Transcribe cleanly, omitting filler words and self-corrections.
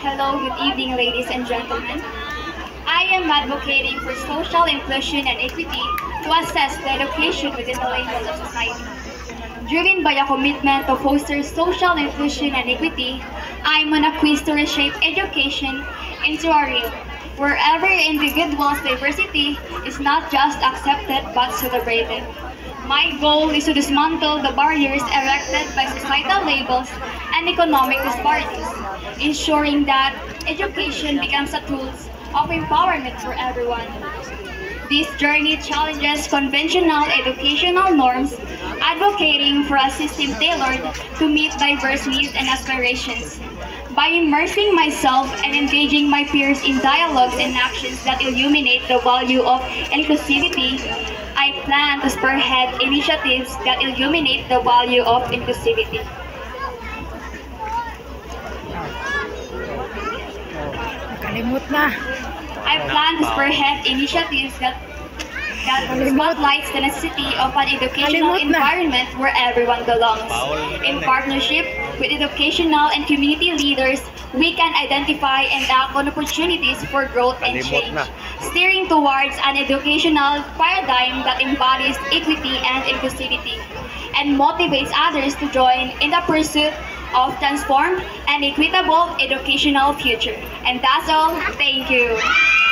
Hello, good evening, ladies and gentlemen. I am advocating for social inclusion and equity to assess the education within the label of society. Driven by a commitment to foster social inclusion and equity, I'm on a quest to reshape education into a real, where every individual's diversity is not just accepted but celebrated. My goal is to dismantle the barriers erected by societal labels and economic disparities, ensuring that education becomes a tool of empowerment for everyone. This journey challenges conventional educational norms, advocating for a system tailored to meet diverse needs and aspirations. By immersing myself and engaging my peers in dialogues and actions that illuminate the value of inclusivity, I plan to spearhead initiatives that illuminate the value of inclusivity. Kalimut na. I plan to spearhead initiatives that spotlights the necessity of an educational environment where everyone belongs. In partnership with educational and community leaders, we can identify and act on opportunities for growth and change, steering towards an educational paradigm that embodies equity and inclusivity, and motivates others to join in the pursuit of transformed and equitable educational future. And that's all. Thank you.